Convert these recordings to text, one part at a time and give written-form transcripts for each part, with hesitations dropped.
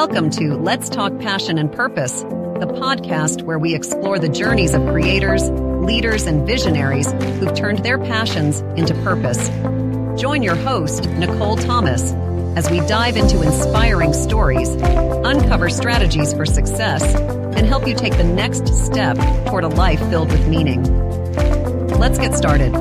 Welcome to Let's Talk Passion and Purpose, the podcast where we explore the journeys of creators, leaders, and visionaries who've turned their passions into purpose. Join your host, Nicole Thomas, as we dive into inspiring stories, uncover strategies for success, and help you take the next step toward a life filled with meaning. Let's get started.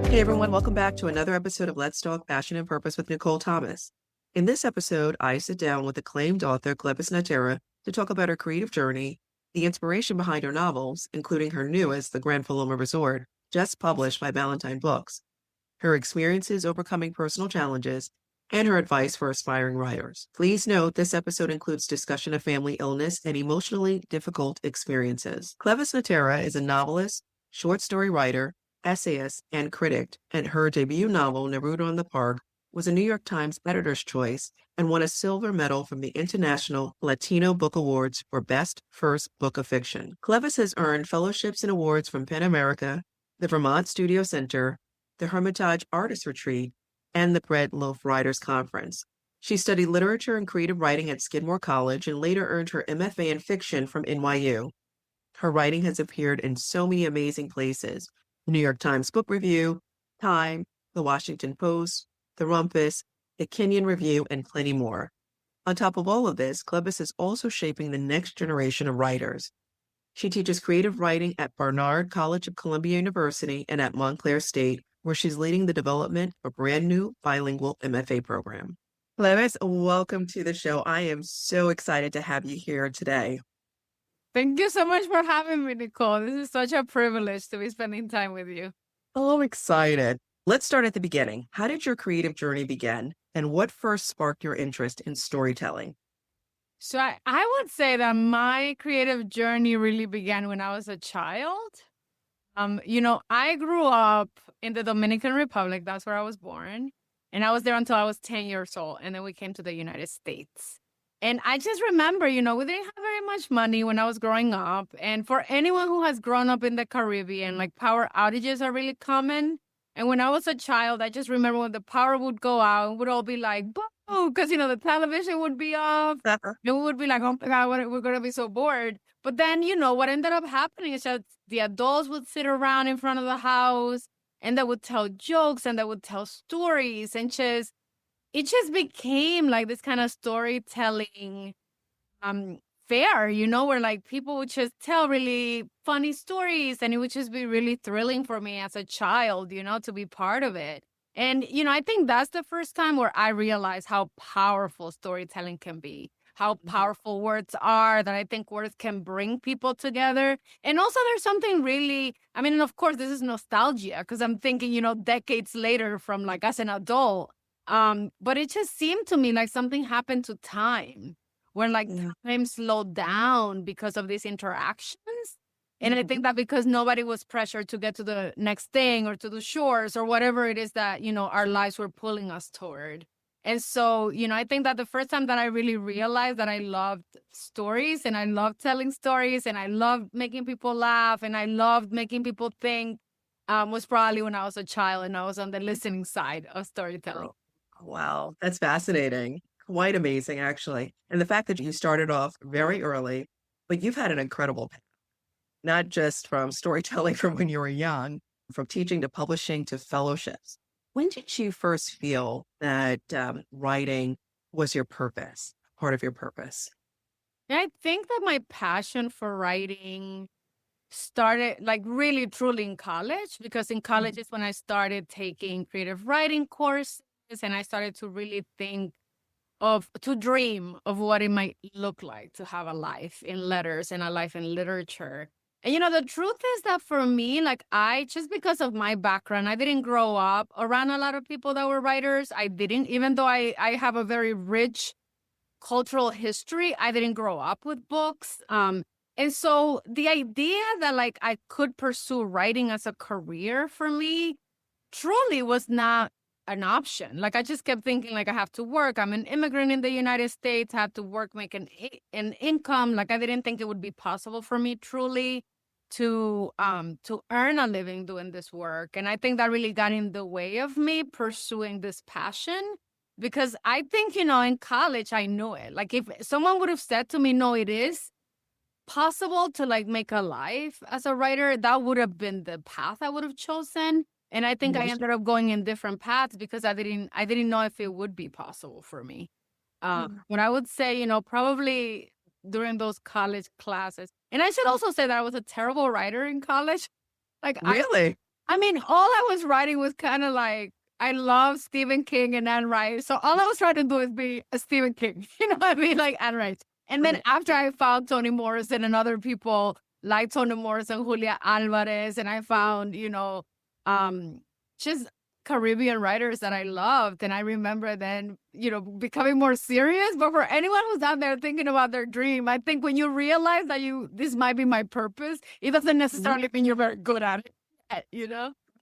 Hey everyone, welcome back to another episode of Let's Talk Passion and Purpose with Nicole Thomas. In this episode, I sit down with acclaimed author Cleyvis Natera to talk about her creative journey, the inspiration behind her novels, including her newest, The Grand Paloma Resort, just published by Ballantine Books, her experiences overcoming personal challenges, and her advice for aspiring writers. Please note this episode includes discussion of family illness and emotionally difficult experiences. Cleyvis Natera is a novelist, short story writer, essayist, and critic, and her debut novel, Neruda on the Park, was a New York Times Editor's Choice and won a silver medal from the International Latino Book Awards for Best First Book of Fiction. Cleyvis has earned fellowships and awards from PEN America, the Vermont Studio Center, the Hermitage Artist Retreat, and the Loaf Writers Conference. She studied literature and creative writing at Skidmore College and later earned her MFA in fiction from NYU. Her writing has appeared in so many amazing places: the New York Times Book Review, Time, the Washington Post, the Rumpus, the Kenyon Review, and plenty more. On top of all of this, Cleyvis is also shaping the next generation of writers. She teaches creative writing at Barnard College of Columbia University and at Montclair State, where she's leading the development of a brand new bilingual MFA program. Cleyvis, welcome to the show. I am so excited to have you here today. Thank you so much for having me, Nicole. This is such a privilege to be spending time with you. Oh, I'm excited. Let's start at the beginning. How did your creative journey begin, and what first sparked your interest in storytelling? So I would say that my creative journey really began when I was a child. I grew up in the Dominican Republic. That's where I was born. And I was there until I was 10 years old. And then we came to the United States. And I just remember, we didn't have very much money when I was growing up. And for anyone who has grown up in the Caribbean, like power outages are really common. And when I was a child, I just remember when the power would go out, it would all be like, boo, because, the television would be off. And we would be like, oh my God, we're going to be so bored. But then, what ended up happening is that the adults would sit around in front of the house and they would tell jokes and they would tell stories. And it just became like this kind of storytelling fair, where like people would just tell really funny stories and it would just be really thrilling for me as a child, to be part of it. And, I think that's the first time where I realized how powerful storytelling can be, how powerful words are, that I think words can bring people together. And also there's something really, and of course this is nostalgia because I'm thinking, decades later from like as an adult, but it just seemed to me like something happened to time. When like time slowed down because of these interactions. And I think that because nobody was pressured to get to the next thing or to the shores or whatever it is that, our lives were pulling us toward. And so, I think that the first time that I really realized that I loved stories and I loved telling stories and I loved making people laugh and I loved making people think was probably when I was a child and I was on the listening side of storytelling. Oh, wow, that's fascinating. Quite amazing, actually. And the fact that you started off very early, but you've had an incredible path, not just from storytelling from when you were young, from teaching to publishing to fellowships. When did you first feel that writing was your purpose, part of your purpose? Yeah, I think that my passion for writing started like really truly in college, because in college is when I started taking creative writing courses and I started to really to dream of what it might look like to have a life in letters and a life in literature. And, the truth is that for me, like just because of my background, I didn't grow up around a lot of people that were writers. Even though I have a very rich cultural history, I didn't grow up with books. And so the idea that like I could pursue writing as a career for me truly was not an option. Like I just kept thinking like I have to work. I'm an immigrant in the United States, I have to work, make an income. Like I didn't think it would be possible for me truly to earn a living doing this work. And I think that really got in the way of me pursuing this passion. because I think, in college, I knew it. Like if someone would have said to me, no, it is possible to like make a life as a writer, that would have been the path I would have chosen. And I think I Yes. ended up going in different paths because I didn't know if it would be possible for me. But I would say, probably during those college classes. And I should also say that I was a terrible writer in college. Like Really? I mean, all I was writing was kind of like, I love Stephen King and Anne Rice. So all I was trying to do is be a Stephen King. You know what I mean? Like Anne Rice. And then after I found Toni Morrison and other people like Toni Morrison, Julia Alvarez, and I found, just Caribbean writers that I loved. And I remember then, becoming more serious. But for anyone who's out there thinking about their dream, I think when you realize that this might be my purpose, it doesn't necessarily mean you're very good at it,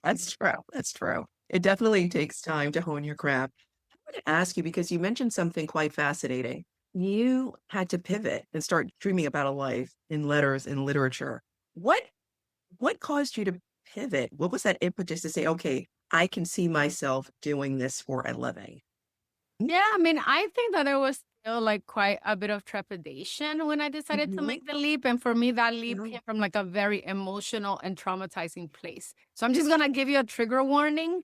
That's true. That's true. It definitely takes time to hone your craft. I want to ask you because you mentioned something quite fascinating. You had to pivot and start dreaming about a life in letters and literature. What caused you to pivot? What was that impetus to say, okay, I can see myself doing this for a living? Yeah, I mean, I think that there was still like quite a bit of trepidation when I decided to Mhm. make the leap. And for me, that leap Mhm. came from like a very emotional and traumatizing place. So I'm just gonna give you a trigger warning.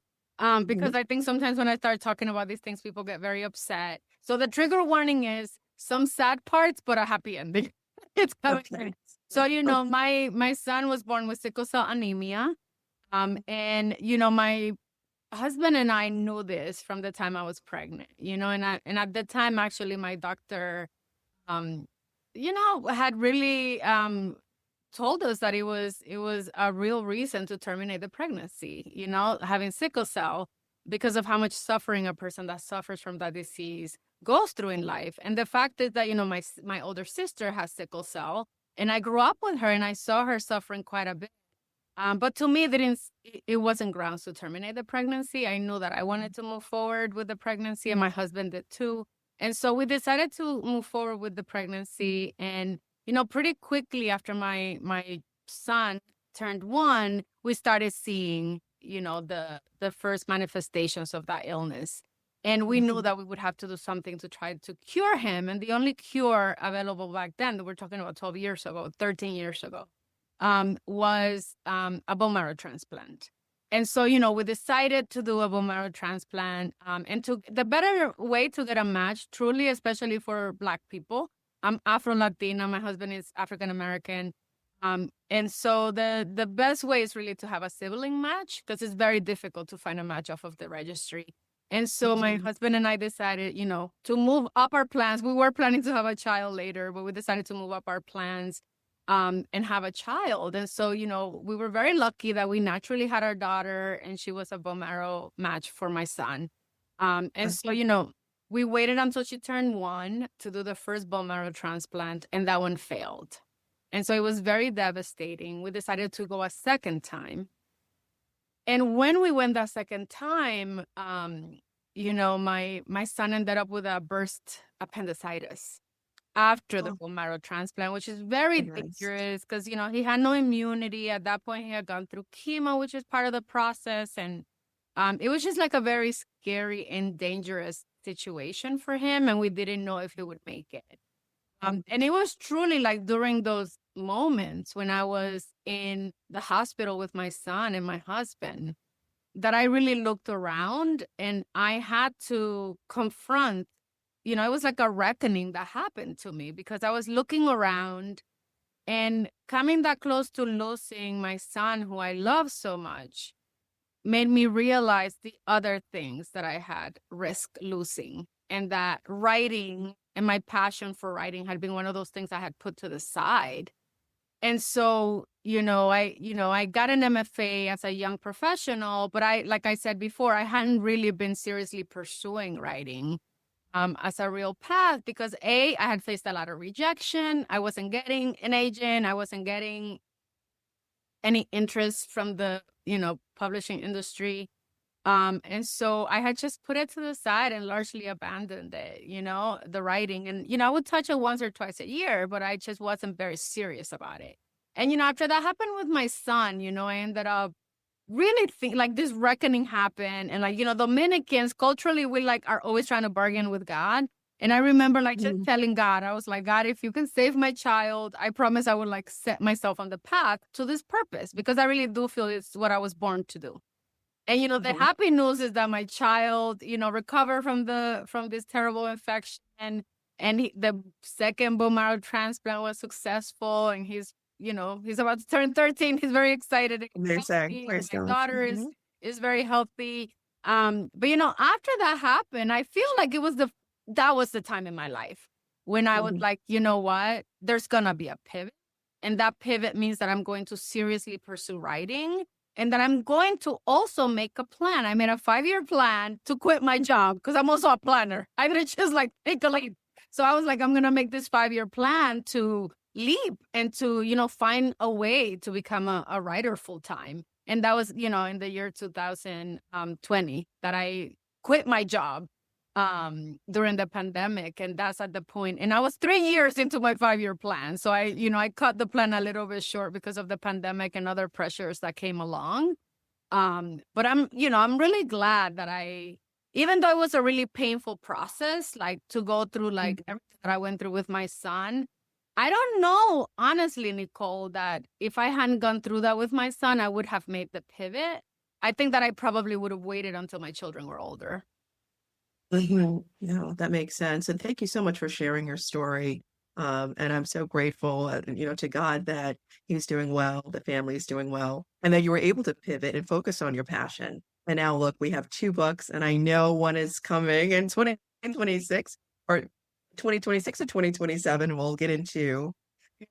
Because I think sometimes when I start talking about these things, people get very upset. So the trigger warning is some sad parts, but a happy ending. It's coming. Okay. So, my son was born with sickle cell anemia. And, my husband and I knew this from the time I was pregnant, and at the time, actually, my doctor, um, had really told us that it was a real reason to terminate the pregnancy, having sickle cell because of how much suffering a person that suffers from that disease goes through in life. And the fact is that, my older sister has sickle cell and I grew up with her and I saw her suffering quite a bit. But to me, it wasn't grounds to terminate the pregnancy. I knew that I wanted to move forward with the pregnancy and my husband did too. And so we decided to move forward with the pregnancy. And, pretty quickly after my son turned 1, we started seeing, the first manifestations of that illness. And we knew that we would have to do something to try to cure him. And the only cure available back then, we're talking about 12 years ago, 13 years ago, was a bone marrow transplant. And so, we decided to do a bone marrow transplant. And the better way to get a match, truly, especially for Black people. I'm Afro-Latina. My husband is African-American. And so the best way is really to have a sibling match because it's very difficult to find a match off of the registry. And so my husband and I decided, to move up our plans. We were planning to have a child later, but we decided to move up our plans and have a child. And so, we were very lucky that we naturally had our daughter and she was a bone marrow match for my son. And so, we waited until she turned 1 to do the first bone marrow transplant and that one failed. And so it was very devastating. We decided to go a second time. And when we went that second time, my son ended up with a burst appendicitis after the bone marrow transplant, which is very dangerous because, he had no immunity. At that point, he had gone through chemo, which is part of the process. And it was just like a very scary and dangerous situation for him. And we didn't know if he would make it. And it was truly like during those moments when I was in the hospital with my son and my husband that I really looked around and I had to confront, it was like a reckoning that happened to me because I was looking around and coming that close to losing my son, who I love so much, made me realize the other things that I had risked losing and that writing and my passion for writing had been one of those things I had put to the side. And so, I got an MFA as a young professional, but like I said before, I hadn't really been seriously pursuing writing as a real path because I had faced a lot of rejection. I wasn't getting an agent. I wasn't getting any interest from the, publishing industry. And so I had just put it to the side and largely abandoned it, the writing. And, I would touch it once or twice a year, but I just wasn't very serious about it. And, after that happened with my son, I ended up really think like this reckoning happened. And like, Dominicans culturally, we like are always trying to bargain with God. And I remember like just telling God, I was like, God, if you can save my child, I promise I would like set myself on the path to this purpose, because I really do feel it's what I was born to do. And, the happy news is that my child, recovered from this terrible infection, and the second bone marrow transplant was successful, and he's about to turn 13. He's very excited. My daughter is very healthy. But after that happened, I feel like that was the time in my life when I was like, you know what, there's gonna be a pivot, and that pivot means that I'm going to seriously pursue writing. And that I'm going to also make a plan. I made a 5-year plan to quit my job, because I'm also a planner. I didn't just like take a leap. So I was like, I'm going to make this 5-year plan to leap and to, find a way to become a writer full time. And that was, in the year 2020 that I quit my job during the pandemic. And that's at the point. And I was 3 years into my 5-year plan. So I cut the plan a little bit short because of the pandemic and other pressures that came along. But I'm really glad that even though it was a really painful process, like to go through like everything that I went through with my son, I don't know, honestly, Nicole, that if I hadn't gone through that with my son, I would have made the pivot. I think that I probably would have waited until my children were older. Yeah, that makes sense. And thank you so much for sharing your story. And I'm so grateful, to God that he's doing well, the family's doing well, and that you were able to pivot and focus on your passion. And now look, we have 2 books, and I know one is coming in 2026 or 2026 or 2027. We'll get into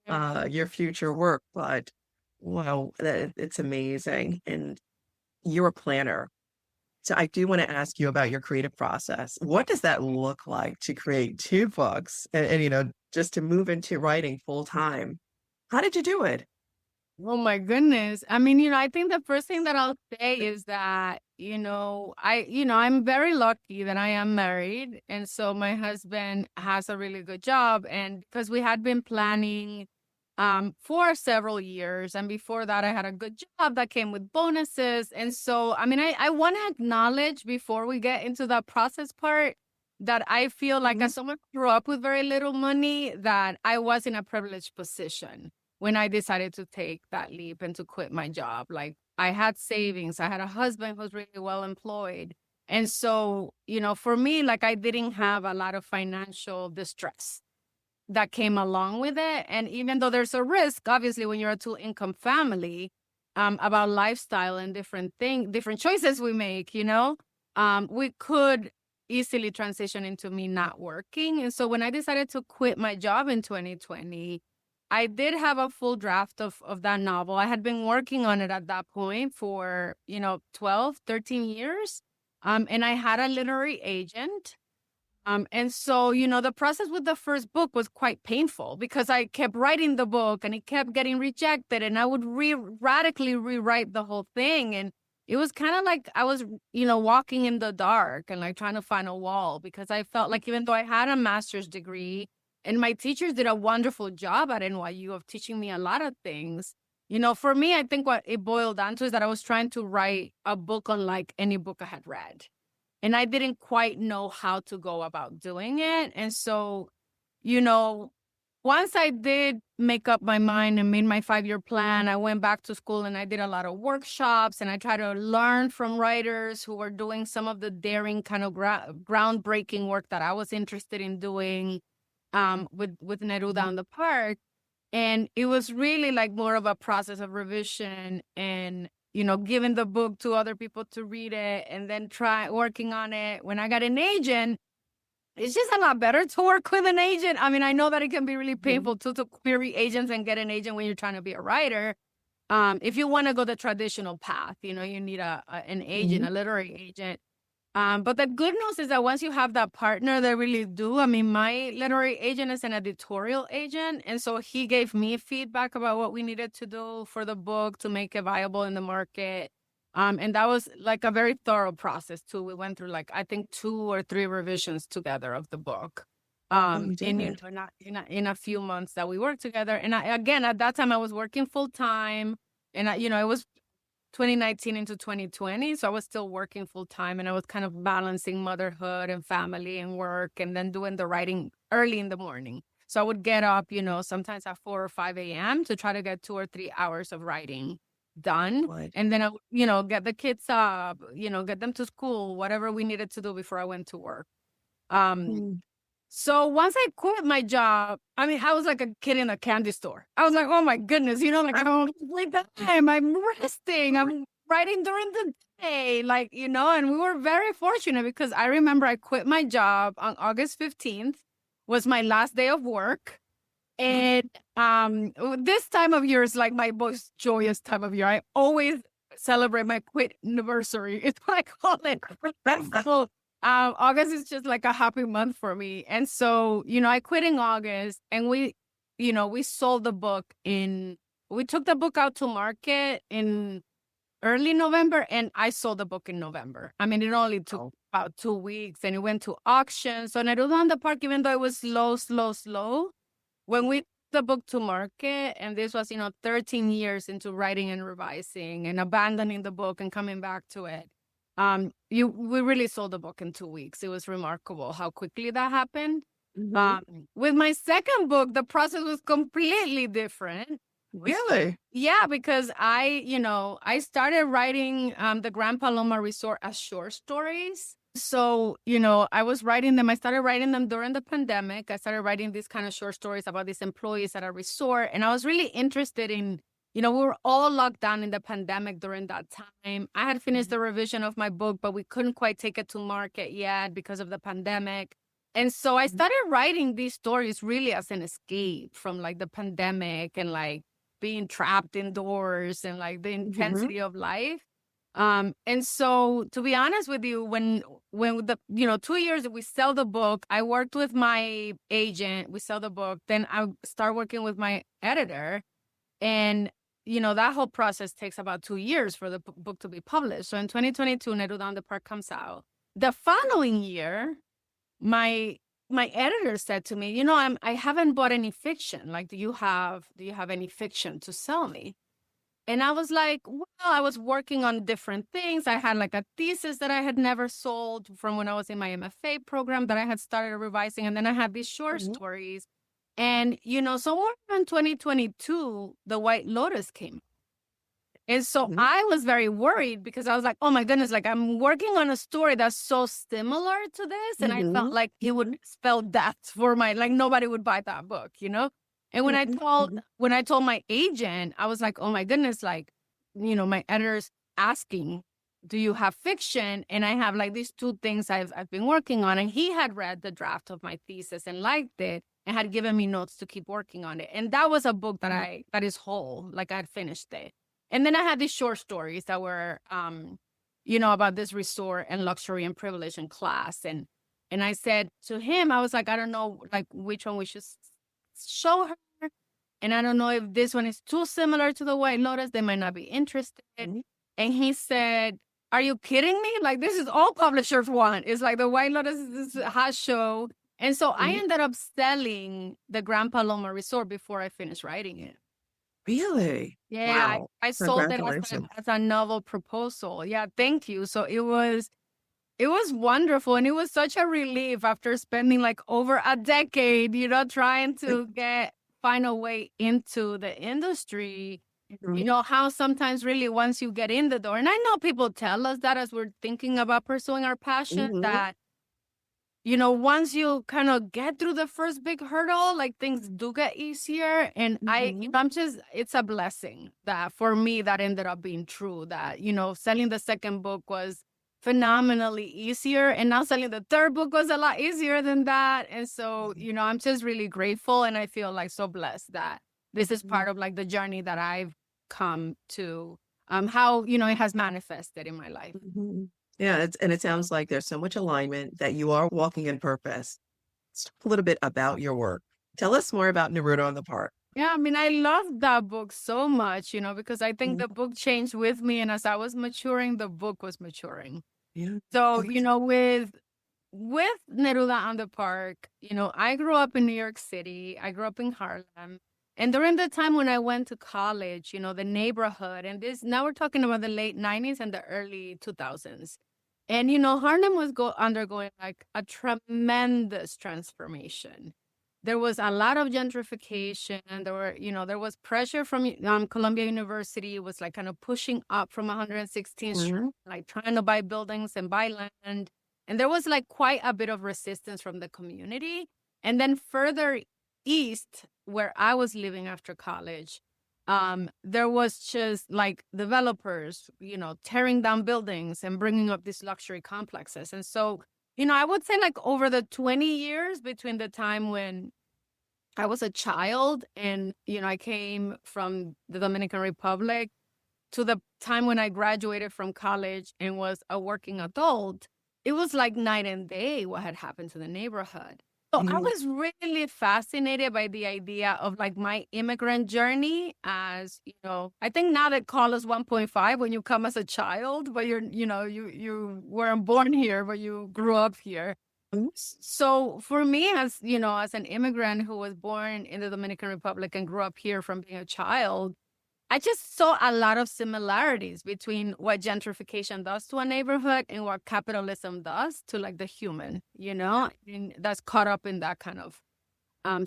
your future work, but wow, it's amazing. And you're a planner. So I do want to ask you about your creative process. What does that look like to create 2 books and just to move into writing full time? How did you do it? Oh my goodness. I mean, I think the first thing that I'll say is that, I'm very lucky that I am married. And so my husband has a really good job. And because we had been planning for several years. And before that, I had a good job that came with bonuses. And so, I mean, I want to acknowledge before we get into the process part that I feel like as someone who grew up with very little money, that I was in a privileged position when I decided to take that leap and to quit my job. Like I had savings, I had a husband who was really well employed. And so, for me, like I didn't have a lot of financial distress that came along with it. And even though there's a risk, obviously, when you're a 2-income family, about lifestyle and different choices we make, we could easily transition into me not working. And so when I decided to quit my job in 2020, I did have a full draft of that novel. I had been working on it at that point for, 12, 13 years. And I had a literary agent. And so, the process with the first book was quite painful because I kept writing the book and it kept getting rejected, and I would radically rewrite the whole thing. And it was kind of like I was, walking in the dark and like trying to find a wall, because I felt like even though I had a master's degree and my teachers did a wonderful job at NYU of teaching me a lot of things, for me, I think what it boiled down to is that I was trying to write a book unlike any book I had read. And I didn't quite know how to go about doing it. And so, once I did make up my mind and made my 5-year plan, I went back to school and I did a lot of workshops, and I tried to learn from writers who were doing some of the daring kind of groundbreaking work that I was interested in doing with Neruda on the Park. And it was really like more of a process of revision and giving the book to other people to read it and then try working on it. When I got an agent, it's just a lot better to work with an agent. I mean, I know that it can be really painful to query agents and get an agent when you're trying to be a writer. If you want to go the traditional path, you need an agent, a literary agent. But the good news is that once you have that partner, they really do. I mean, my literary agent is an editorial agent. And so he gave me feedback about what we needed to do for the book to make it viable in the market. And that was like a very thorough process too. We went through like, I think 2 or 3 revisions together of the book. In a few months that we worked together. And again, at that time I was working full time, and it was 2019 into 2020. So I was still working full time, and I was kind of balancing motherhood and family and work, and then doing the writing early in the morning. So I would get up, sometimes at 4 or 5 a.m. to try to get 2 or 3 hours of writing done. What? And then I would, get the kids up, get them to school, whatever we needed to do before I went to work. So once I quit my job, I mean, I was like a kid in a candy store. I was like, oh my goodness, like I don't like that time. I'm resting. I'm writing during the day, and we were very fortunate because I remember I quit my job on August 15th was my last day of work. And this time of year is like my most joyous time of year. I always celebrate my quit anniversary. It's what I call it. So August is just like a happy month for me. And so, I quit in August, and we sold the book we took the book out to market in early November, and I sold the book in November. I mean, it only took about 2 weeks, and it went to auction. So Neruda on the Park, even though it was slow, when we took the book to market, and this was, 13 years into writing and revising and abandoning the book and coming back to it, we really sold the book in 2 weeks. It was remarkable how quickly that happened. With my second book, the process was completely different. Really? Yeah, because I started writing the Grand Paloma Resort as short stories. So, I was writing them. I started writing them during the pandemic. I started writing these kind of short stories about these employees at a resort. And I was really interested in, we were all locked down in the pandemic during that time. I had finished the revision of my book, but we couldn't quite take it to market yet because of the pandemic. And so I started writing these stories really as an escape from like the pandemic and like being trapped indoors and like the intensity of life. And so to be honest with you, when the 2 years that we sell the book, I worked with my agent, we sell the book, then I start working with my editor, and that whole process takes about 2 years for the book to be published. So in 2022, Neruda on the Park comes out. The following year, my editor said to me, I haven't bought any fiction. Like, do you have any fiction to sell me? And I was like, well, I was working on different things. I had like a thesis that I had never sold from when I was in my MFA program that I had started revising. And then I had these short stories. And, somewhere in 2022, The White Lotus came. And so I was very worried because I was like, oh my goodness, like I'm working on a story that's so similar to this. And I felt like it would spell death for like nobody would buy that book, And when I told my agent, I was like, oh my goodness, like, my editor's asking, do you have fiction? And I have like these 2 things I've been working on. And he had read the draft of my thesis and liked it and had given me notes to keep working on it. And that was a book that is whole, like I had finished it. And then I had these short stories that were, about this resort and luxury and privilege and class. And I said to him, I was like, I don't know, like which one we should show her. And I don't know if this one is too similar to The White Lotus. They might not be interested. And he said, are you kidding me? Like, this is all publishers want. It's like The White Lotus is this hot show. And so I ended up selling the Grand Paloma Resort before I finished writing it. Really? Yeah, Wow. I sold it Congratulations. as a novel proposal. Yeah, thank you. So it was wonderful. And it was such a relief after spending like over a decade, trying to find a way into the industry. How sometimes really once you get in the door, and I know people tell us that as we're thinking about pursuing our passion, that once you kind of get through the first big hurdle, like things do get easier. And it's a blessing that for me that ended up being true, that, selling the second book was phenomenally easier. And now selling the third book was a lot easier than that. And so, I'm just really grateful. And I feel like so blessed that this is part of like the journey that I've come to, how, it has manifested in my life. Yeah, and it sounds like there's so much alignment that you are walking in purpose. Let's talk a little bit about your work. Tell us more about Neruda on the Park. Yeah, I mean, I loved that book so much, because I think the book changed with me. And as I was maturing, the book was maturing. Yeah. So, with Neruda on the Park, I grew up in New York City. I grew up in Harlem. And during the time when I went to college, the neighborhood, and now we're talking about the late 90s and the early 2000s. And, Harlem was undergoing like a tremendous transformation. There was a lot of gentrification, and there was pressure from Columbia University. It was like kind of pushing up from 116th Street, like trying to buy buildings and buy land. And there was like quite a bit of resistance from the community. And then further east, where I was living after college, there was just like developers, tearing down buildings and bringing up these luxury complexes. And so, I would say like over the 20 years between the time when I was a child and, I came from the Dominican Republic to the time when I graduated from college and was a working adult, it was like night and day what had happened to the neighborhood. So I was really fascinated by the idea of like my immigrant journey as, I think now they call us 1.5 when you come as a child, but you weren't born here, but you grew up here. So for me as an immigrant who was born in the Dominican Republic and grew up here from being a child, I just saw a lot of similarities between what gentrification does to a neighborhood and what capitalism does to like the human, and that's caught up in that kind of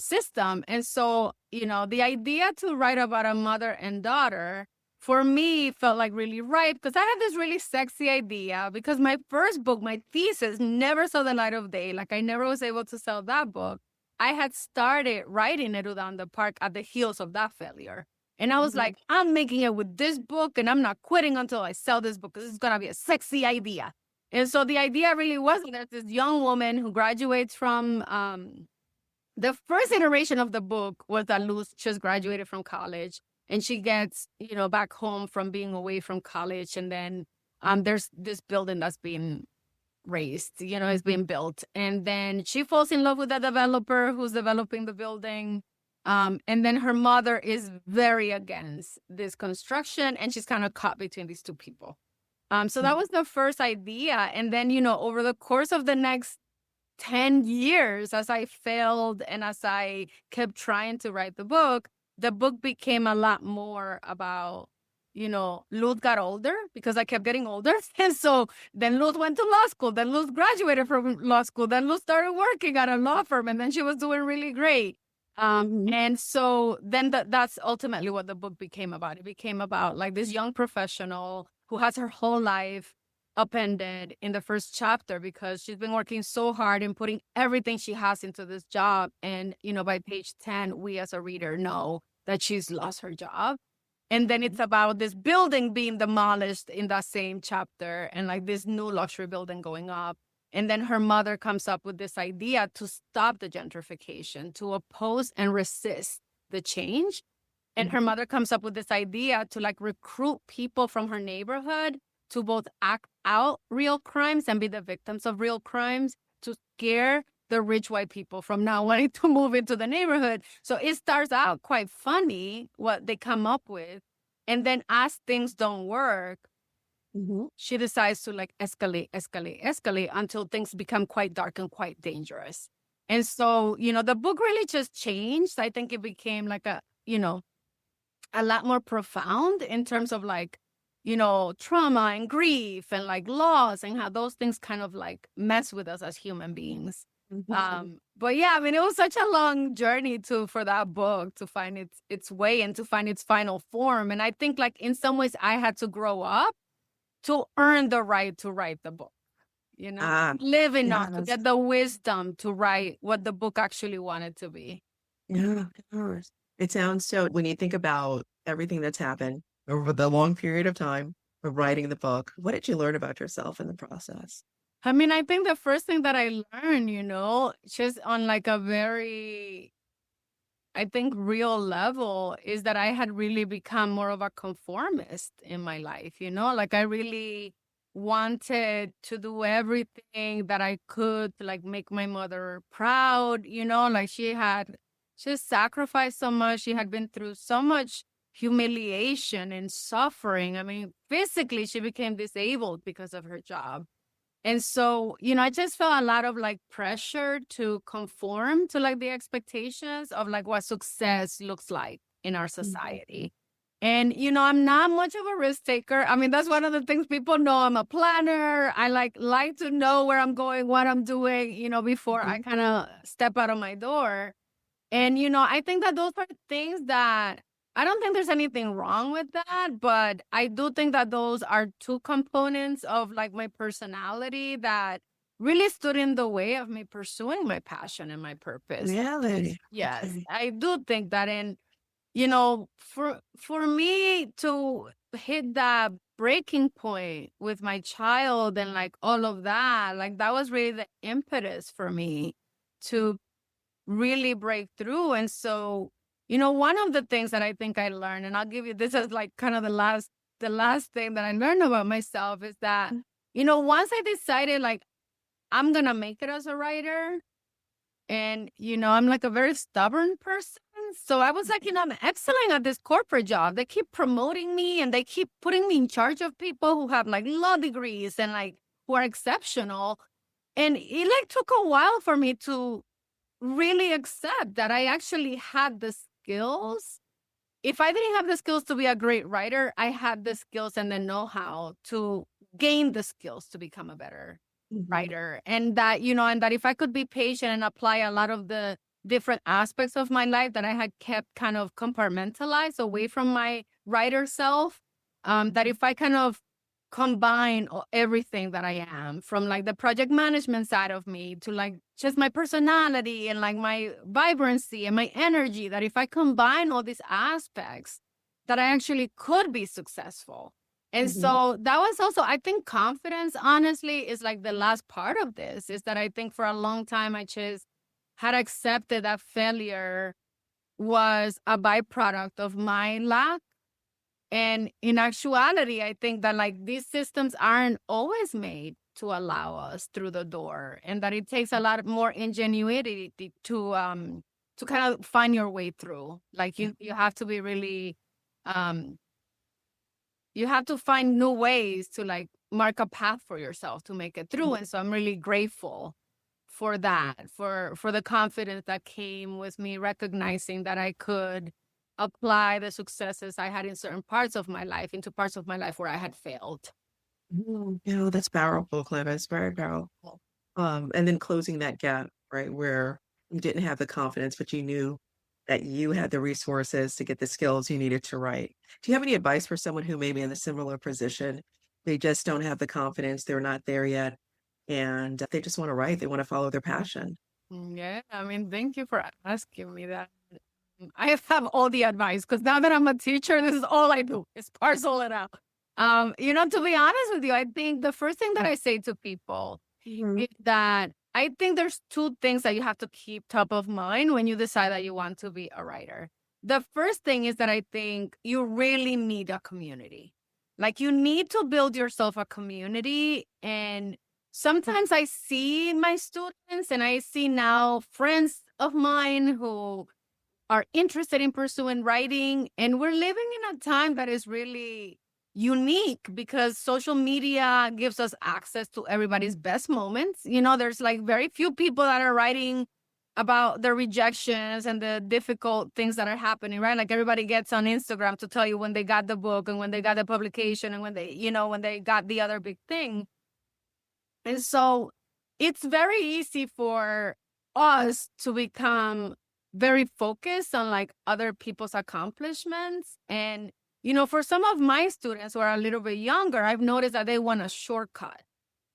system. And so, the idea to write about a mother and daughter for me felt like really right because I had this really sexy idea because my first book, my thesis, never saw the light of day. Like I never was able to sell that book. I had started writing Neruda on the Park at the heels of that failure. And I was like, I'm making it with this book and I'm not quitting until I sell this book because it's going to be a sexy idea. And so the idea really was that this young woman who graduates from the first iteration of the book was that Luz just graduated from college and she gets, back home from being away from college. And then there's this building that's being raised, it's being built. And then she falls in love with a developer who's developing the building. And then her mother is very against this construction and she's kind of caught between these two people. So that was the first idea. And then, over the course of the next 10 years, as I failed and as I kept trying to write the book became a lot more about, Luz got older because I kept getting older. And so then Luz went to law school. Then Luz graduated from law school. Then Luz started working at a law firm and then she was doing really great. And so then that's ultimately what the book became about. It became about like this young professional who has her whole life upended in the first chapter because she's been working so hard and putting everything she has into this job. And, by page 10, we as a reader know that she's lost her job. And then it's about this building being demolished in that same chapter and like this new luxury building going up. And then her mother comes up with this idea to stop the gentrification, to oppose and resist the change. And her mother comes up with this idea to like recruit people from her neighborhood to both act out real crimes and be the victims of real crimes, to scare the rich white people from now wanting to move into the neighborhood. So it starts out quite funny what they come up with. And then as things don't work, she decides to like escalate until things become quite dark and quite dangerous. And so, the book really just changed. I think it became like a lot more profound in terms of like, trauma and grief and like loss and how those things kind of like mess with us as human beings. But yeah, it was such a long journey for that book to find its way and to find its final form. And I think like in some ways I had to grow up to earn the right to write the book, live enough to get the wisdom to write what the book actually wanted to be. Yeah, of course. It sounds so, when you think about everything that's happened over the long period of time of writing the book, what did you learn about yourself in the process? I think the first thing that I learned, just on like a very, I think, real level is that I had really become more of a conformist in my life, like I really wanted to do everything that I could to like make my mother proud, like she sacrificed so much. She had been through so much humiliation and suffering. Physically, she became disabled because of her job. And so, I just felt a lot of like pressure to conform to like the expectations of like what success looks like in our society. And, I'm not much of a risk taker. I mean, that's one of the things people know. I'm a planner. I like to know where I'm going, what I'm doing, before I kind of step out of my door. And, I think that those are things that I don't think there's anything wrong with that, but I do think that those are two components of like my personality that really stood in the way of me pursuing my passion and my purpose. Really? Yes, Okay. I do think that. And, for me to hit that breaking point with my child and like all of that, like that was really the impetus for me to really break through. And so, one of the things that I think I learned, and I'll give you this as like kind of the last thing that I learned about myself is that, once I decided like I'm gonna make it as a writer, and I'm like a very stubborn person. So I was like, I'm excelling at this corporate job. They keep promoting me and they keep putting me in charge of people who have like law degrees and like who are exceptional. And it like took a while for me to really accept that I actually had the skills. If I didn't have the skills to be a great writer, I had the skills and the know-how to gain the skills to become a better writer. And that, and that if I could be patient and apply a lot of the different aspects of my life that I had kept kind of compartmentalized away from my writer self, that if I kind of combine everything that I am, from like the project management side of me to like just my personality and like my vibrancy and my energy, that if I combine all these aspects, that I actually could be successful. And so that was also, I think confidence, honestly, is like the last part of this, is that I think for a long time, I just had accepted that failure was a byproduct of my lack. And in actuality, I think that like these systems aren't always made to allow us through the door, and that it takes a lot more ingenuity to kind of find your way through. Like you have to be really, you have to find new ways to like mark a path for yourself to make it through. And so I'm really grateful for that, for the confidence that came with me recognizing that I could apply the successes I had in certain parts of my life into parts of my life where I had failed. That's powerful, Cleyvis. Very powerful. And then closing that gap, right, where you didn't have the confidence, but you knew that you had the resources to get the skills you needed to write. Do you have any advice for someone who may be in a similar position? They just don't have the confidence, they're not there yet, and they just want to write, they want to follow their passion. Yeah, I mean, thank you for asking me that. I have all the advice because now that I'm a teacher, this is all I do is parcel it out. To be honest with you, I think the first thing that I say to people is that I think there's two things that you have to keep top of mind when you decide that you want to be a writer. The first thing is that I think you really need a community. Like you need to build yourself a community. And sometimes I see my students and I see now friends of mine who are interested in pursuing writing. And we're living in a time that is really unique because social media gives us access to everybody's best moments. There's like very few people that are writing about their rejections and the difficult things that are happening, right? Like everybody gets on Instagram to tell you when they got the book and when they got the publication and when they got the other big thing. And so it's very easy for us to become very focused on like other people's accomplishments. And for some of my students who are a little bit younger, I've noticed that they want a shortcut.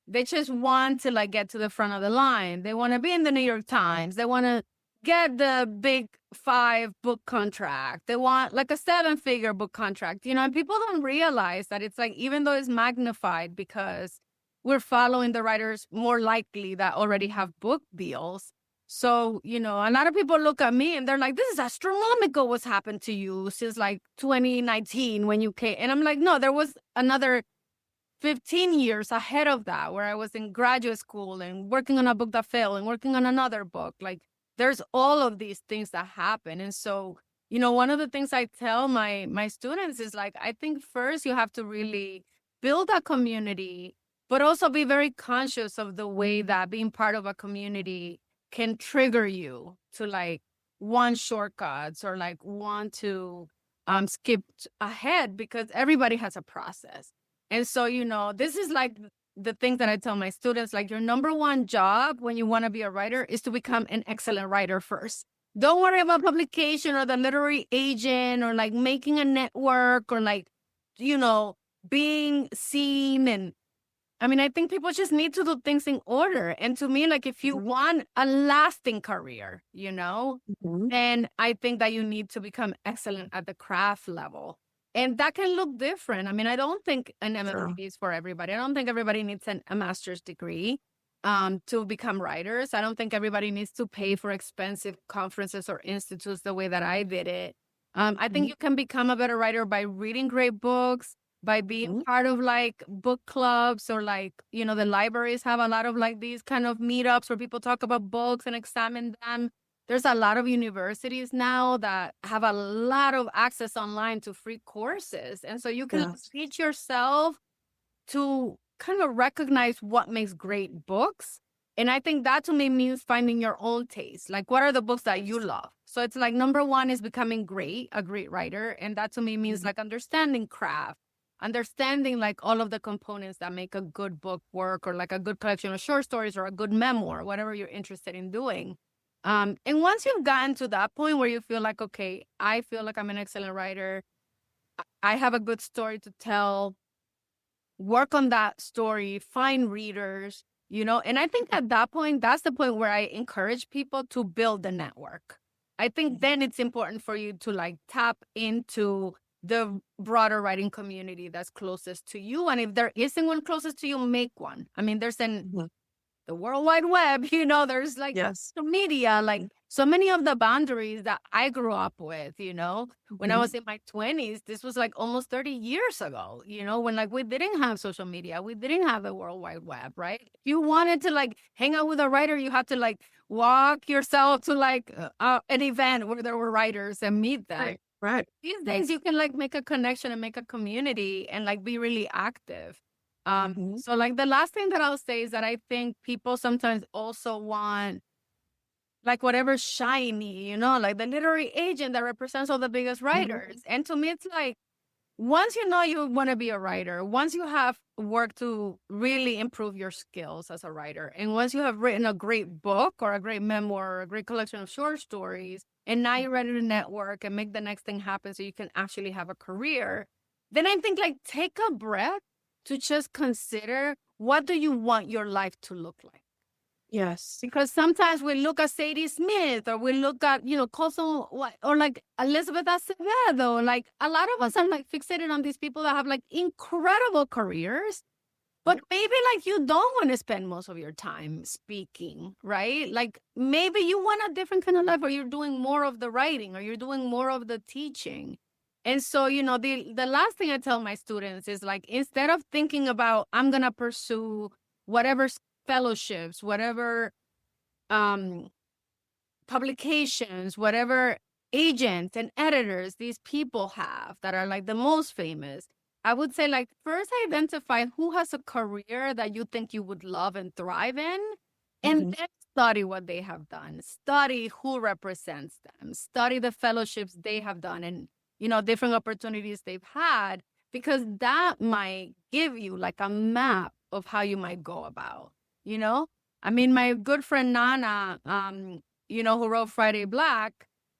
They just want to like get to the front of the line. They want to be in the New York Times. They want to get the big 5 book contract. They want like a 7-figure book contract, and people don't realize that it's like, even though it's magnified because we're following the writers more likely that already have book deals. So, a lot of people look at me and they're like, this is astronomical what's happened to you since like 2019 when you came. And I'm like, no, there was another 15 years ahead of that where I was in graduate school and working on a book that failed and working on another book. Like there's all of these things that happen. And so, one of the things I tell my students is like, I think first you have to really build a community but also be very conscious of the way that being part of a community can trigger you to like want shortcuts or like want to skip ahead, because everybody has a process. And so, this is like the thing that I tell my students, like your number one job when you want to be a writer is to become an excellent writer first. Don't worry about publication or the literary agent or like making a network or like, being seen. And I mean, I think people just need to do things in order. And to me, like if you want a lasting career, then I think that you need to become excellent at the craft level. And that can look different. I mean, I don't think an MFA is for everybody. I don't think everybody needs a master's degree to become writers. I don't think everybody needs to pay for expensive conferences or institutes the way that I did it. I think you can become a better writer by reading great books, by being part of like book clubs, or like, the libraries have a lot of like these kind of meetups where people talk about books and examine them. There's a lot of universities now that have a lot of access online to free courses. And so you can teach yourself to kind of recognize what makes great books. And I think that to me means finding your own taste. Like, what are the books that you love? So it's like, number one is becoming a great writer. And that to me means like understanding craft, understanding like all of the components that make a good book work, or like a good collection of short stories or a good memoir, whatever you're interested in doing. And once you've gotten to that point where you feel like, okay, I feel like I'm an excellent writer, I have a good story to tell, work on that story, find readers, and I think at that point, that's the point where I encourage people to build a network. I think then it's important for you to like tap into the broader writing community that's closest to you. And if there isn't one closest to you, make one. I mean, there's the World Wide Web, there's like social media, like so many of the boundaries that I grew up with, when I was in my 20s, this was like almost 30 years ago, when like we didn't have social media, we didn't have the World Wide Web, right? If you wanted to like hang out with a writer, you had to like walk yourself to like an event where there were writers and meet them. Right. These days you can like make a connection and make a community and like be really active. So like the last thing that I'll say is that I think people sometimes also want like whatever's shiny, like the literary agent that represents all the biggest writers. And to me, it's like, once you know you want to be a writer, once you have worked to really improve your skills as a writer, and once you have written a great book or a great memoir or a great collection of short stories, and now you're ready to network and make the next thing happen so you can actually have a career, then I think like take a breath to just consider, what do you want your life to look like? Yes. Because sometimes we look at Sadie Smith, or we look at, Coso, or like Elizabeth Acevedo. Like a lot of us are like fixated on these people that have like incredible careers, but maybe like you don't want to spend most of your time speaking, right? Like maybe you want a different kind of life where you're doing more of the writing or you're doing more of the teaching. And so, the last thing I tell my students is like, instead of thinking about, I'm going to pursue whatever fellowships, whatever publications, whatever agents and editors these people have that are like the most famous, I would say like first identify who has a career that you think you would love and thrive in, and then study what they have done, study who represents them, study the fellowships they have done, and different opportunities they've had, because that might give you like a map of how you might go about, I mean, my good friend Nana, who wrote Friday Black,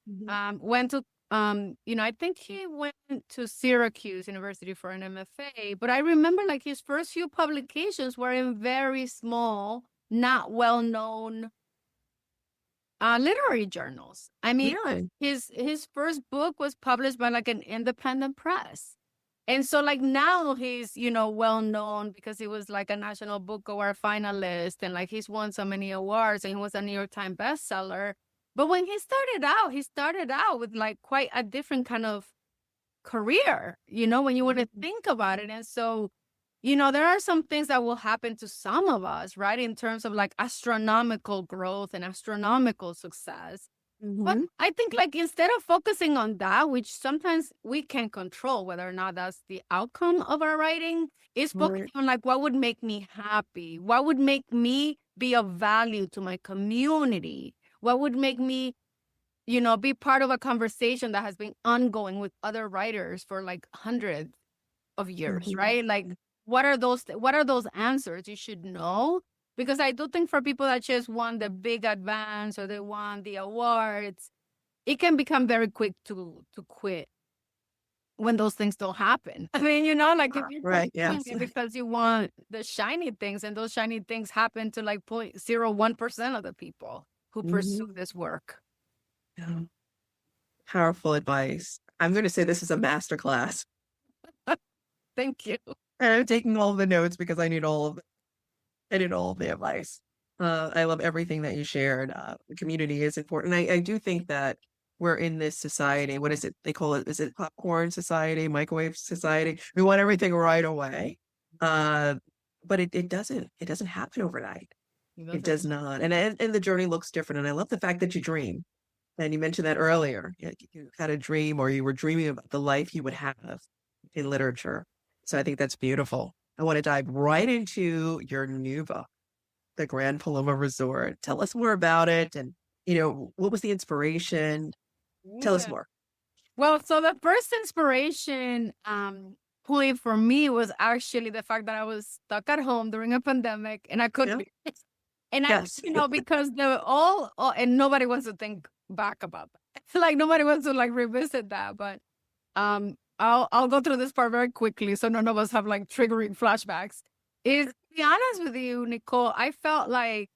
went to, I think he went to Syracuse University for an MFA, but I remember like his first few publications were in very small, not well-known literary journals. I mean, his first book was published by like an independent press. And so like now he's, well known because he was like a National Book Award finalist, and like he's won so many awards, and he was a New York Times bestseller. But when he started out with like quite a different kind of career, when you want to think about it. And so, there are some things that will happen to some of us, right, in terms of like astronomical growth and astronomical success. But Hmm. I think like instead of focusing on that, which sometimes we can control whether or not that's the outcome of our writing, is focusing Right. on like what would make me happy, what would make me be of value to my community, what would make me, be part of a conversation that has been ongoing with other writers for like hundreds of years, Hmm. right? Like what are those answers you should know? Because I do think for people that just want the big advance or they want the awards, it can become very quick to quit when those things don't happen. I mean, like if you're Right. doing Yes. it because you want the shiny things and those shiny things happen to like 0.01% of the people who Hmm. pursue this work. Yeah. Powerful advice. I'm going to say this is a master class. Thank you. And I'm taking all of the notes because I need all of the advice. I love everything that you shared. The community is important. I do think that we're in this society. What is it? They call it, is it popcorn society, microwave society? We want everything right away. Uh, but it doesn't happen overnight. It does not. And the journey looks different. And I love the fact that you dream. And you mentioned that earlier. You had a dream or you were dreaming about the life you would have in literature. So I think that's beautiful. I want to dive right into your new book, The Grand Paloma Resort. Tell us more about it and, what was the inspiration? Tell us Yeah. more. Well, so the first inspiration point for me was actually the fact that I was stuck at home during a pandemic and I couldn't Yeah. be. And I, Yes. because and nobody wants to think back about that. Like nobody wants to like revisit that. But I'll go through this part very quickly so none of us have like triggering flashbacks. Is to be honest with you, Nicole, I felt like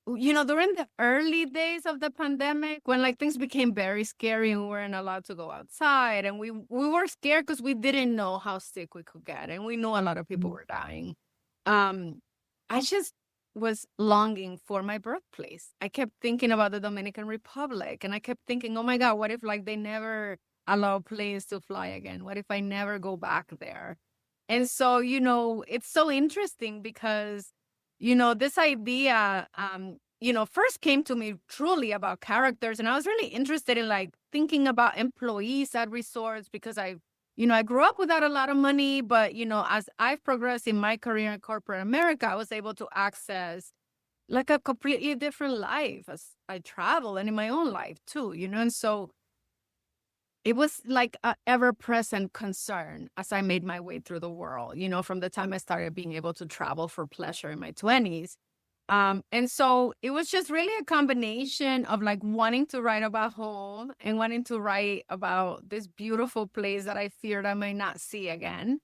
during the early days of the pandemic, when like things became very scary and we weren't allowed to go outside, and we were scared because we didn't know how sick we could get, and we know a lot of people were dying. I just was longing for my birthplace. I kept thinking about the Dominican Republic, and I kept thinking, oh my God, what if like they never allow planes to fly again? What if I never go back there? And so, it's so interesting because this idea, first came to me truly about characters. And I was really interested in like thinking about employees at resorts because I grew up without a lot of money, but, as I've progressed in my career in corporate America, I was able to access like a completely different life as I travel and in my own life too, and so it was like an ever-present concern as I made my way through the world, from the time I started being able to travel for pleasure in my 20s. And so it was just really a combination of like wanting to write about home and wanting to write about this beautiful place that I feared I might not see again.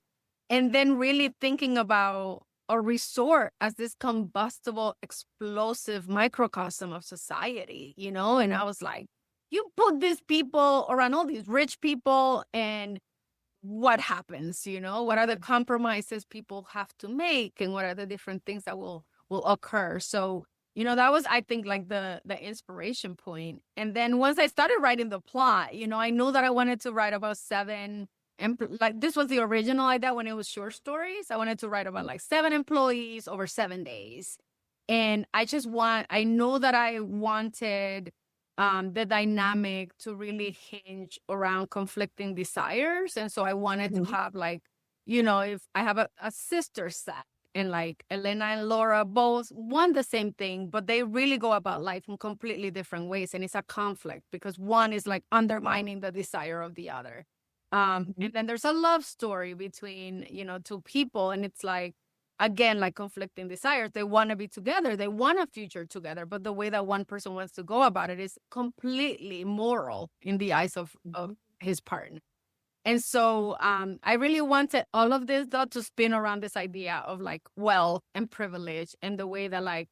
And then really thinking about a resort as this combustible, explosive microcosm of society, and I was like, you put these people around all these rich people and what happens, what are the compromises people have to make and what are the different things that will occur. So, that was, I think, like the inspiration point. And then once I started writing the plot, I knew that I wanted to write about 7 like this was the original idea when it was short stories. I wanted to write about like 7 employees over 7 days. And I know that I wanted the dynamic to really hinge around conflicting desires. And so I wanted to have like, if I have a sister set and like Elena and Laura both want the same thing, but they really go about life in completely different ways. And it's a conflict because one is like undermining the desire of the other. And then there's a love story between, 2 people. And it's like, again, like conflicting desires. They want to be together. They want a future together. But the way that one person wants to go about it is completely immoral in the eyes of his partner. And so I really wanted all of this, though, to spin around this idea of like wealth and privilege and the way that like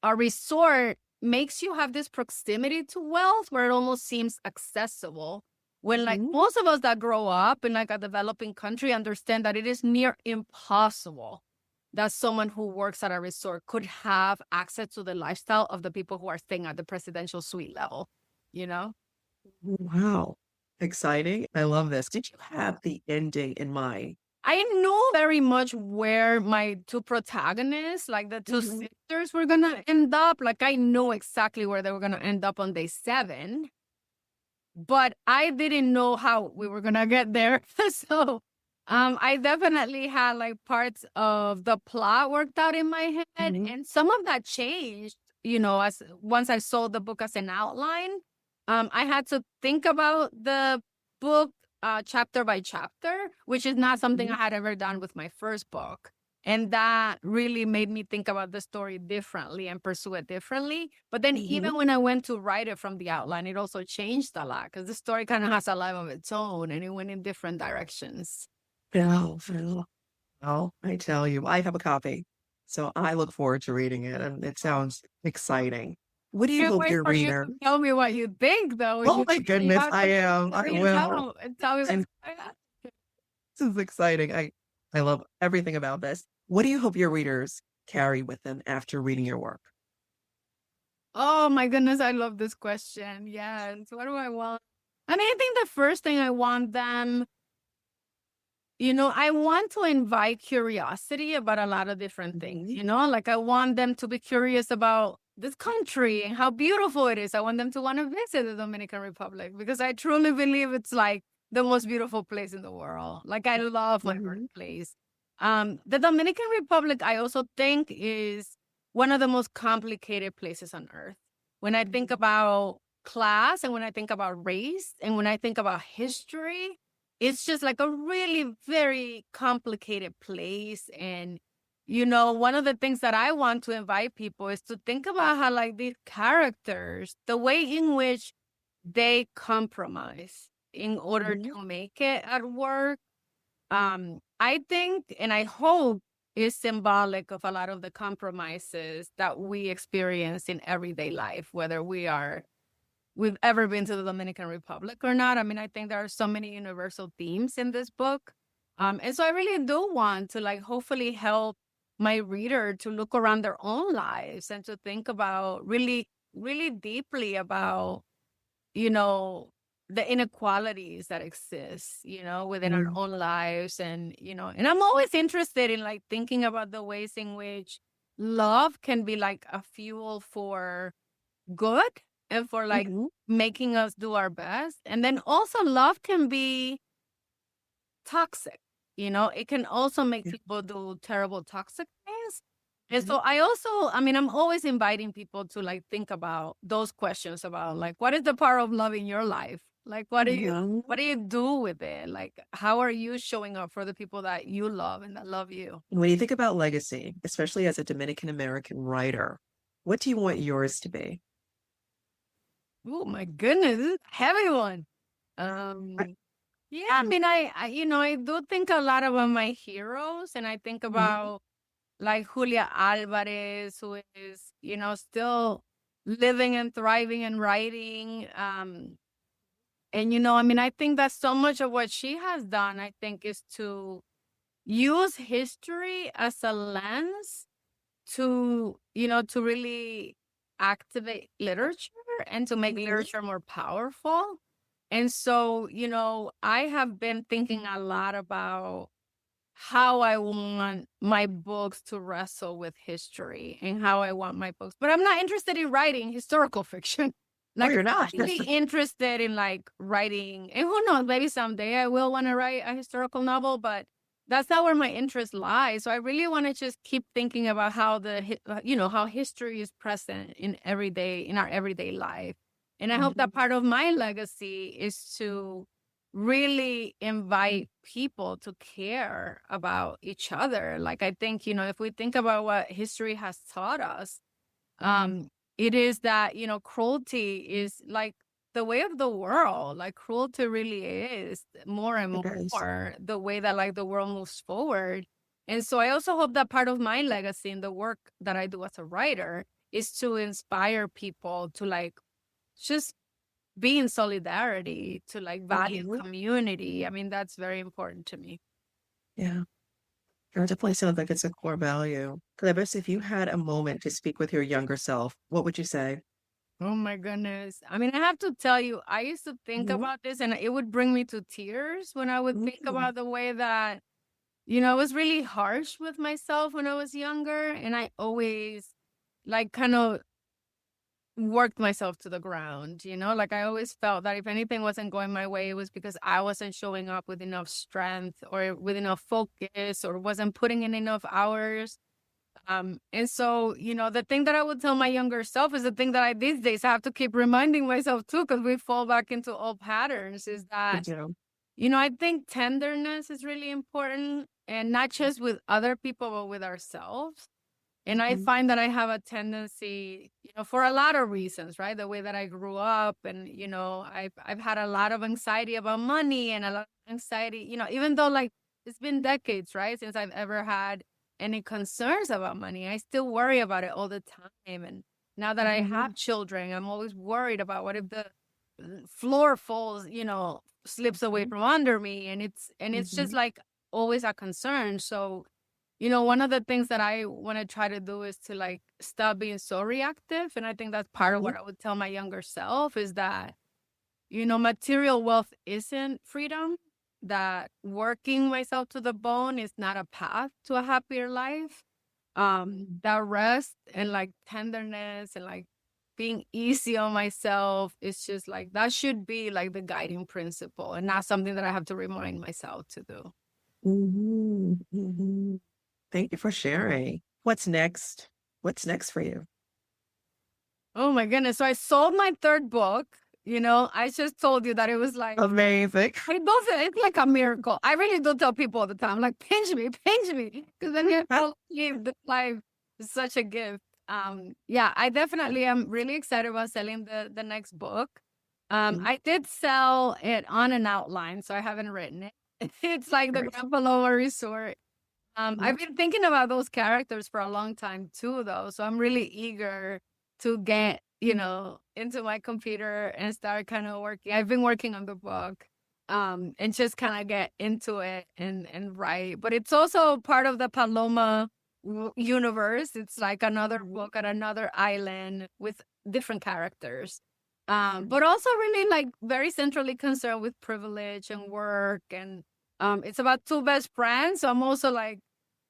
a resort makes you have this proximity to wealth where it almost seems accessible. When like most of us that grow up in like a developing country understand that it is near impossible that someone who works at a resort could have access to the lifestyle of the people who are staying at the presidential suite level, Wow. Exciting. I love this. Did you have the ending in mind? I knew very much where my two protagonists, like the two sisters, were going to end up. Like, I know exactly where they were going to end up on day 7, but I didn't know how we were going to get there. So I definitely had like parts of the plot worked out in my head, and some of that changed, as once I saw the book as an outline. I had to think about the book chapter by chapter, which is not something I had ever done with my first book. And that really made me think about the story differently and pursue it differently. But then even when I went to write it from the outline, it also changed a lot because the story kind of has a life of its own and it went in different directions. Phil, I tell you, I have a copy. So I look forward to reading it, and it sounds exciting. What do you hope your reader... Tell me what you think, though. Oh my goodness, I am. I will. Tell me this is exciting. I love everything about this. What do you hope your readers carry with them after reading your work? Oh my goodness, I love this question. Yes. What do I want? I mean, I think the first thing I want them, I want to invite curiosity about a lot of different things, like I want them to be curious about this country and how beautiful it is. I want them to want to visit the Dominican Republic because I truly believe it's like the most beautiful place in the world. Like, I love my birthplace. The Dominican Republic, I also think, is one of the most complicated places on earth. When I think about class and when I think about race and when I think about history, it's just like a really very complicated place. And, one of the things that I want to invite people is to think about how, like, these characters, the way in which they compromise in order to make it at work, I think and I hope is symbolic of a lot of the compromises that we experience in everyday life, whether we've ever been to the Dominican Republic or not. I mean, I think there are so many universal themes in this book. And so I really do want to, like, hopefully help my reader to look around their own lives and to think about really, really deeply about, the inequalities that exist, within our own lives. And, and I'm always interested in, like, thinking about the ways in which love can be like a fuel for good and for, like, making us do our best. And then also love can be toxic, it can also make people do terrible toxic things. And so I'm always inviting people to, like, think about those questions about, like, what is the power of love in your life? Like, what do you do with it? Like, how are you showing up for the people that you love and that love you? When you think about legacy, especially as a Dominican American writer, what do you want yours to be? Oh my goodness, this is a heavy one. Yeah, I mean, I do think a lot about my heroes, and I think about like Julia Alvarez, who is, still living and thriving and writing. And, I think that so much of what she has done, I think, is to use history as a lens to, to really activate literature and to make literature more powerful. And so, I have been thinking a lot about how I want my books to wrestle with history and how I want my books. But I'm not interested in writing historical fiction. Like, you're not. I'm really interested in, like, writing, and who knows, maybe someday I will want to write a historical novel, but that's not where my interest lies. So I really want to just keep thinking about how how history is present in our everyday life. And I hope that part of my legacy is to really invite people to care about each other. Like, I think, if we think about what history has taught us, it is that, cruelty is like the way of the world. Like, cruelty really is more and more the way that, like, the world moves forward. And so I also hope that part of my legacy in the work that I do as a writer is to inspire people to, like, just be in solidarity, to, like, value community. I mean, that's very important to me. Yeah. It definitely sounds like it's a core value. Cleyvis, if you had a moment to speak with your younger self, what would you say? Oh my goodness. I mean, I have to tell you, I used to think about this and it would bring me to tears when I would think about the way that I was really harsh with myself when I was younger, and I always like kind of worked myself to the ground, like I always felt that if anything wasn't going my way, it was because I wasn't showing up with enough strength or with enough focus or wasn't putting in enough hours. And so, the thing that I would tell my younger self is the thing that these days I have to keep reminding myself too, because we fall back into old patterns, is that, I think tenderness is really important, and not just with other people, but with ourselves. And I find that I have a tendency, for a lot of reasons, right? The way that I grew up, and, I've had a lot of anxiety about money and a lot of anxiety, even though like it's been decades, right, since I've ever had any concerns about money. I still worry about it all the time. And now that I have children, I'm always worried about what if the floor falls, slips away from under me. And it's just like always a concern. So, one of the things that I want to try to do is to like stop being so reactive. And I think that's part of what I would tell my younger self, is that, material wealth isn't freedom, that working myself to the bone is not a path to a happier life. That rest and like tenderness and like being easy on myself is just like, that should be like the guiding principle and not something that I have to remind myself to do. Thank you for sharing. What's next? What's next for you? Oh my goodness. So I sold my third book. I just told you that it was like amazing. It's like a miracle. I really do tell people all the time, like, pinch me. Because then you believe that life is such a gift. Yeah, I definitely am really excited about selling the next book. I did sell it on an outline, so I haven't written it. It's like the Grand Paloma Resort. I've been thinking about those characters for a long time too, though. So I'm really eager to get, into my computer and start kind of working. I've been working on the book, and just kind of get into it and write. But it's also part of the Paloma universe. It's like another book at another island with different characters. But also really like very centrally concerned with privilege and work. And it's about two best friends. So I'm also like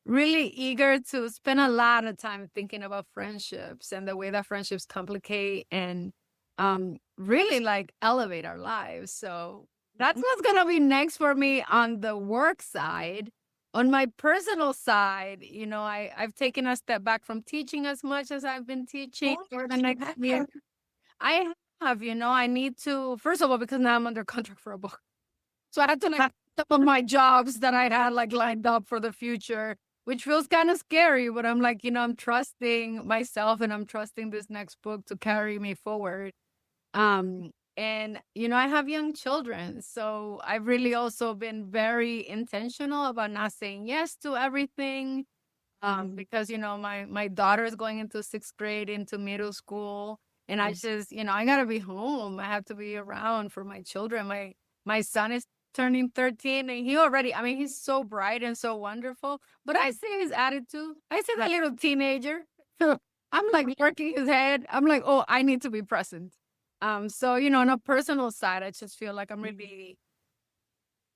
really eager to spend a lot of time thinking about friendships and the way that friendships complicate and really like elevate our lives. So that's what's going to be next for me on the work side. On my personal side, I've taken a step back from teaching as much as I've been teaching for the next year. I have, I need to, first of all, because now I'm under contract for a book. So I had to like some of my jobs that I'd had like lined up for the future, which feels kind of scary, but I'm like, I'm trusting myself and I'm trusting this next book to carry me forward. And, I have young children, so I've really also been very intentional about not saying yes to everything. Because, my daughter is going into 6th grade, into middle school. And I just, I gotta be home. I have to be around for my children. My son is turning 13 and he's so bright and so wonderful. But I see his attitude. I see that little teenager. I'm like working his head. I'm like, oh, I need to be present. So, on a personal side, I just feel like I'm really,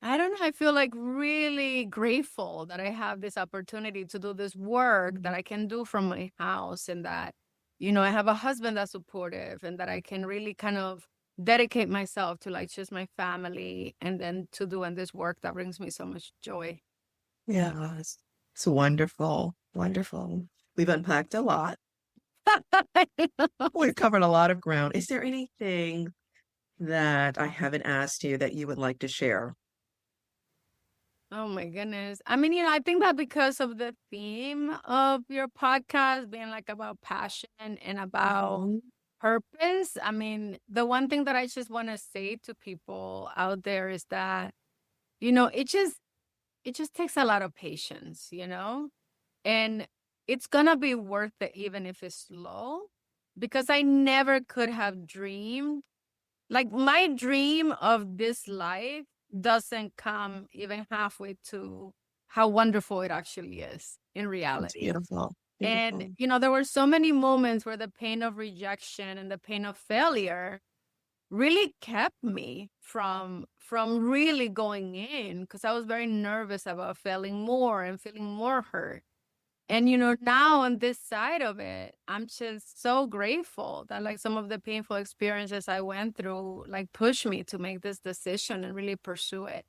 I don't know, I feel like really grateful that I have this opportunity to do this work that I can do from my house, and that, I have a husband that's supportive, and that I can really kind of dedicate myself to like just my family and then to doing this work that brings me so much joy. Yeah, it's wonderful. Wonderful. We've unpacked a lot. We've covered a lot of ground. Is there anything that I haven't asked you that you would like to share? Oh my goodness. I mean, I think that because of the theme of your podcast being like about passion and about purpose, I mean, the one thing that I just want to say to people out there is that, it just takes a lot of patience, and it's gonna be worth it even if it's slow, because I never could have dreamed, like my dream of this life doesn't come even halfway to how wonderful it actually is in reality. Beautiful. And, there were so many moments where the pain of rejection and the pain of failure really kept me from really going in, because I was very nervous about feeling more and feeling more hurt. And, now on this side of it, I'm just so grateful that like some of the painful experiences I went through, like pushed me to make this decision and really pursue it.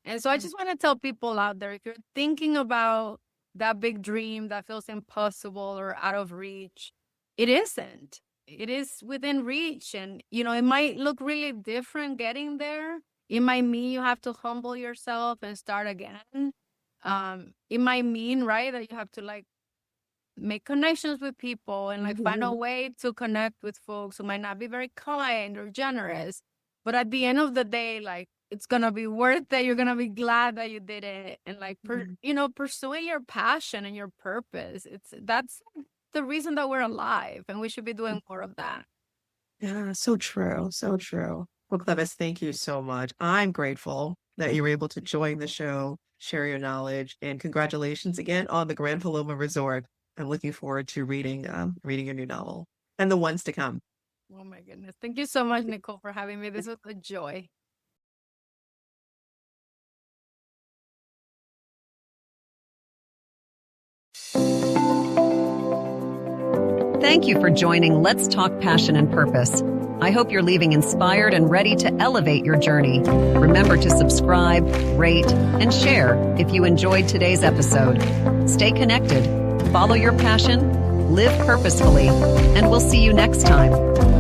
And so I just want to tell people out there, if you're thinking about that big dream that feels impossible or out of reach, it isn't. It is within reach. And, it might look really different getting there. It might mean you have to humble yourself and start again. It might mean, right, that you have to like make connections with people and like find a way to connect with folks who might not be very kind or generous. But at the end of the day, like, it's going to be worth it. You're going to be glad that you did it. And like, pursuing your passion and your purpose, that's the reason that we're alive, and we should be doing more of that. Yeah, so true. So true. Well, Cleyvis, thank you so much. I'm grateful that you were able to join the show, share your knowledge, and congratulations again on the Grand Paloma Resort. I'm looking forward to reading your new novel and the ones to come. Oh my goodness. Thank you so much, Nicole, for having me. This was a joy. Thank you for joining Let's Talk Passion and Purpose. I hope you're leaving inspired and ready to elevate your journey. Remember to subscribe, rate, and share if you enjoyed today's episode. Stay connected, follow your passion, live purposefully, and we'll see you next time.